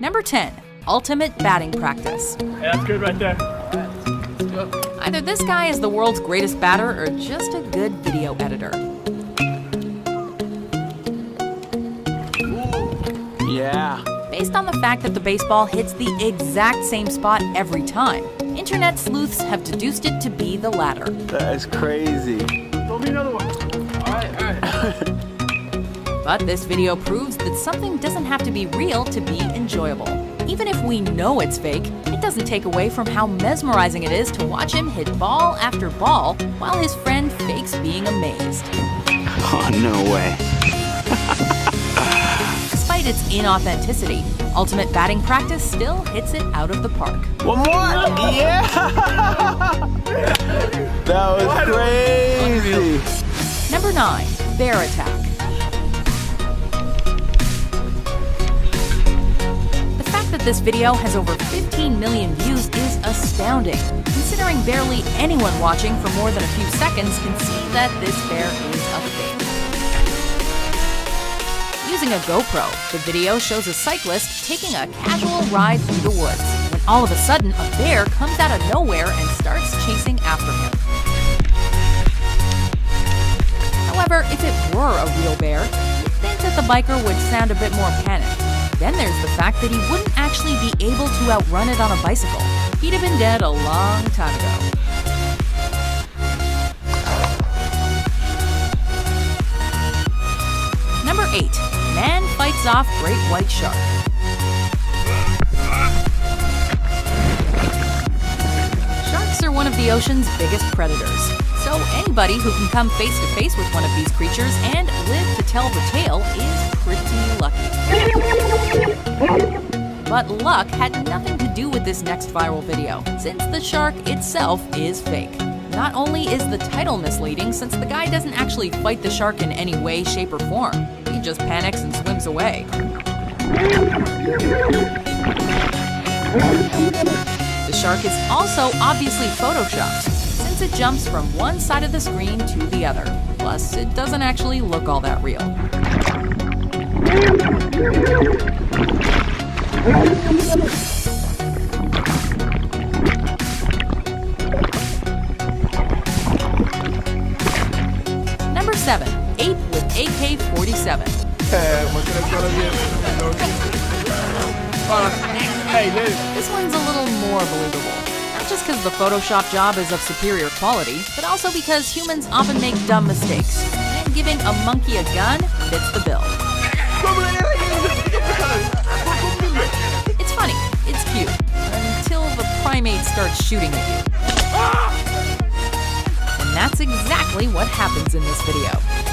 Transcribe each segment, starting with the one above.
Number 10. Ultimate batting practice. Yeah, that's good right there. Either this guy is the world's greatest batter or just a good video editor. Yeah. Based on the fact that the baseball hits the exact same spot every time, internet sleuths have deduced it to be the latter. That is crazy. Throw me another one. All right. But this video proves that something doesn't have to be real to be enjoyable. Even if we know it's fake, it doesn't take away from how mesmerizing it is to watch him hit ball after ball while his friend fakes being amazed. Oh, no way. Despite its inauthenticity, Ultimate Batting Practice still hits it out of the park. One more! Yeah! That was crazy! Number 9. Bear Attack. The fact that this video has over 15 million views is astounding, considering barely anyone watching for more than a few seconds can see that this bear is a fake. Using a GoPro, the video shows a cyclist taking a casual ride through the woods, when all of a sudden a bear comes out of nowhere and starts chasing after him. However, if it were a real bear, you'd think that the biker would sound a bit more panicked. Then there's the fact that he wouldn't actually be able to outrun it on a bicycle. He'd have been dead a long time ago. Number 8. Man fights off great white shark. Sharks are one of the ocean's biggest predators. So anybody who can come face to face with one of these creatures and live to tell the tale is pretty lucky. But luck had nothing to do with this next viral video, since the shark itself is fake. Not only is the title misleading, since the guy doesn't actually fight the shark in any way, shape, or form. He just panics and swims away. The shark is also obviously photoshopped, since it jumps from one side of the screen to the other. Plus, it doesn't actually look all that real. Number 7. Ape with AK-47. Hey, dude. This one's a little more believable. Not just because the Photoshop job is of superior quality, but also because humans often make dumb mistakes, and giving a monkey a gun fits the bill. It's funny, it's cute, until the primate starts shooting at you. And that's exactly what happens in this video.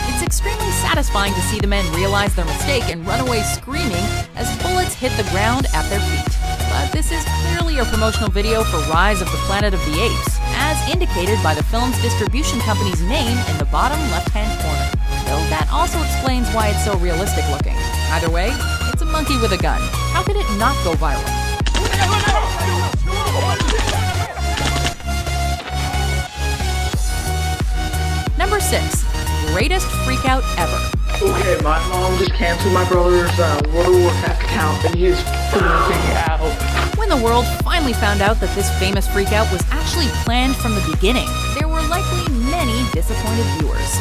It's extremely satisfying to see the men realize their mistake and run away screaming as bullets hit the ground at their feet. But this is clearly a promotional video for Rise of the Planet of the Apes, as indicated by the film's distribution company's name in the bottom left-hand corner. Though that also explains why it's so realistic looking. Either way, it's a monkey with a gun. How could it not go viral? Number 6. Greatest freakout ever. Okay, my mom just canceled my brother's World of Warcraft account and he's freaking out. When the world finally found out that this famous freakout was actually planned from the beginning, there were likely many disappointed viewers.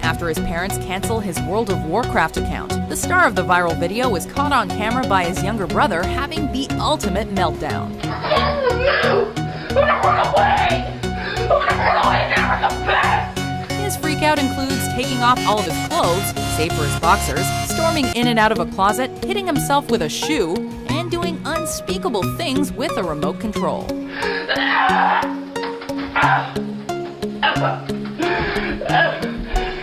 After his parents cancel his World of Warcraft account, the star of the viral video was caught on camera by his younger brother having the ultimate meltdown. His freakout includes taking off all of his clothes, save for his boxers, storming in and out of a closet, hitting himself with a shoe, and doing unspeakable things with a remote control.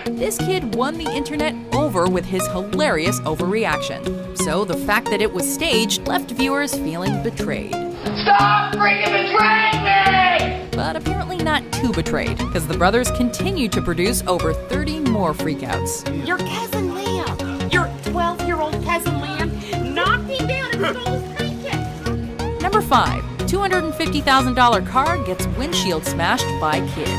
This kid won the internet over with his hilarious overreaction. So the fact that it was staged left viewers feeling betrayed. Stop freaking betraying me! But apparently not too betrayed, because the brothers continue to produce over 30 more freakouts. Your cousin Liam, your 12-year-old cousin Liam, knocked him down and stole his trinket. Number 5. $250,000 car gets windshield smashed by kid.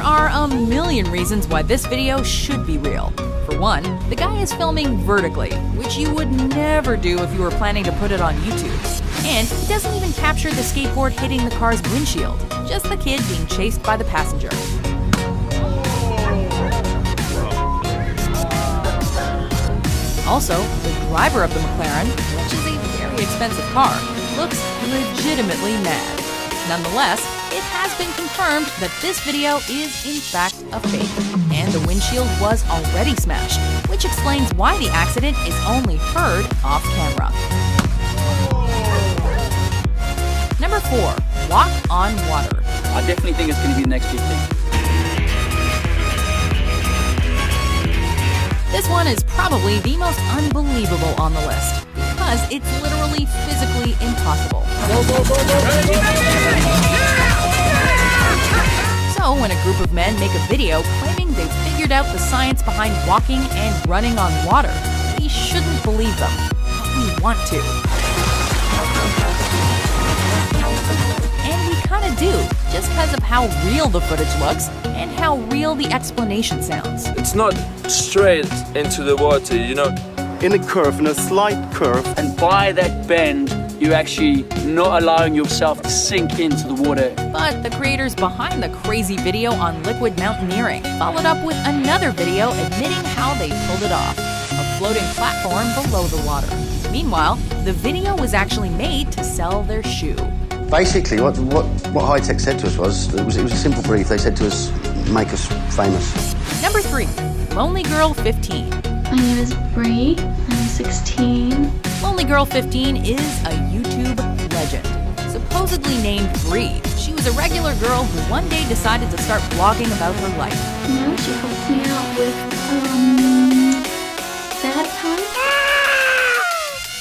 are a million reasons why this video should be real. For one, the guy is filming vertically, which you would never do if you were planning to put it on YouTube. And he doesn't even capture the skateboard hitting the car's windshield, just the kid being chased by the passenger. Also, the driver of the McLaren, which is a very expensive car, looks legitimately mad. Nonetheless, it has been confirmed that this video is in fact a fake, and the windshield was already smashed, which explains why the accident is only heard off camera. Number 4. Walk on water. I definitely think it's going to be the next big thing. This one is probably the most unbelievable on the list, because it's literally physically impossible. So when a group of men make a video claiming they've figured out the science behind walking and running on water, we shouldn't believe them, but we want to. And we kinda do, just because of how real the footage looks and how real the explanation sounds. It's not straight into the water, you know. In a curve, in a slight curve. And by that bend, you're actually not allowing yourself to sink into the water. But the creators behind the crazy video on liquid mountaineering followed up with another video admitting how they pulled it off, a floating platform below the water. Meanwhile, the video was actually made to sell their shoe. Basically, what High Tech said to us was it was a simple brief. They said to us, make us famous. Number 3. Lonely Girl 15. My name is Bree. I'm 16. Lonely Girl 15 is a YouTube legend. Supposedly named Bree, she was a regular girl who one day decided to start blogging about her life. No, she helped me out with, sad times.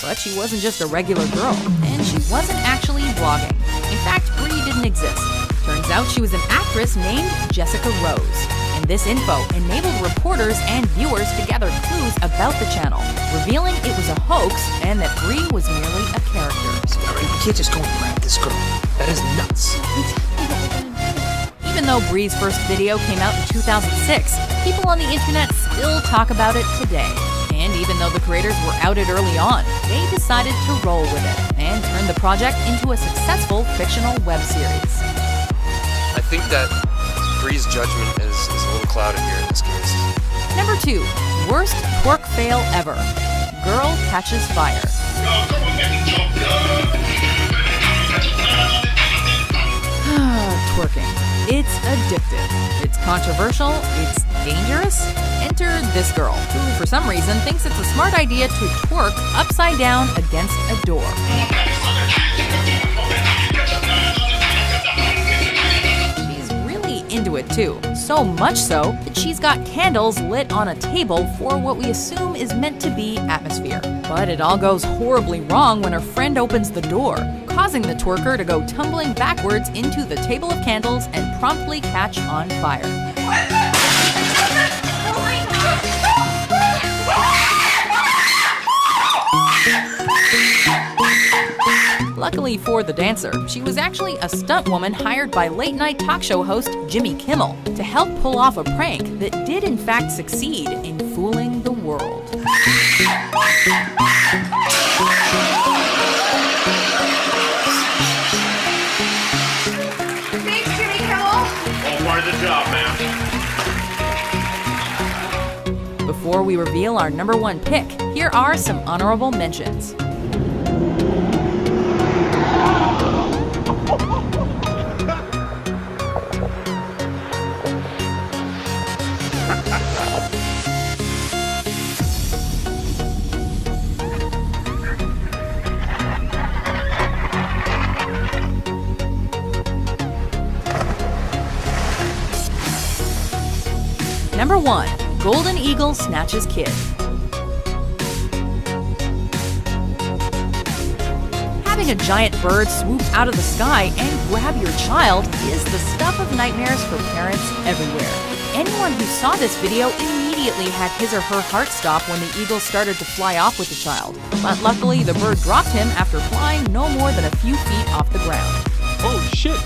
But she wasn't just a regular girl, and she wasn't actually vlogging. In fact, Bree didn't exist. Turns out she was an actress named Jessica Rose. And this info enabled reporters and viewers to gather clues about the channel, revealing it was a hoax and that Bree was merely a character. You can't just go and grab this girl. That is nuts. Even though Bree's first video came out in 2006, people on the internet still talk about it today. And even though the creators were outed early on, they decided to roll with it and turn the project into a successful fictional web series. I think that Bree's judgment is a little clouded here in this case. Number 2. Worst twerk fail ever. Girl catches fire. Twerking. It's addictive. It's controversial. It's dangerous. Enter this girl, who for some reason thinks it's a smart idea to twerk upside down against a door. Into it too. So much so that she's got candles lit on a table for what we assume is meant to be atmosphere. But it all goes horribly wrong when her friend opens the door, causing the twerker to go tumbling backwards into the table of candles and promptly catch on fire. Luckily for the dancer, she was actually a stunt woman hired by late-night talk show host Jimmy Kimmel to help pull off a prank that did in fact succeed in fooling the world. Thanks, Jimmy Kimmel. All part of the job, man. Before we reveal our number 1 pick, here are some honorable mentions. Number 1. Golden Eagle snatches kid. Having a giant bird swoop out of the sky and grab your child is the stuff of nightmares for parents everywhere. Anyone who saw this video immediately had his or her heart stop when the eagle started to fly off with the child. But luckily, the bird dropped him after flying no more than a few feet off the ground. Oh, shit.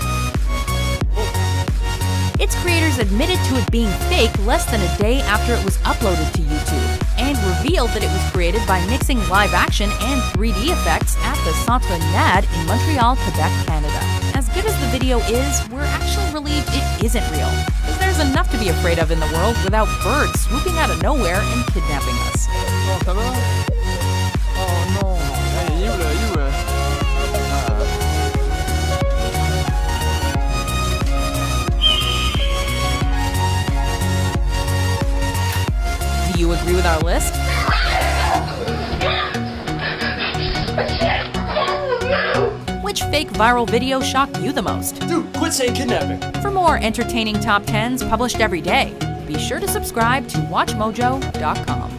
Its creators admitted to it being fake less than a day after it was uploaded to YouTube, and revealed that it was created by mixing live action and 3D effects at the Centre NAD in Montreal, Quebec, Canada. As good as the video is, we're actually relieved it isn't real, because there's enough to be afraid of in the world without birds swooping out of nowhere and kidnapping us. Oh, ça va? Oh non. Hey, you. Do you agree with our list? Which fake viral video shocked you the most? Dude, quit saying kidnapping. For more entertaining top 10s published every day, be sure to subscribe to WatchMojo.com.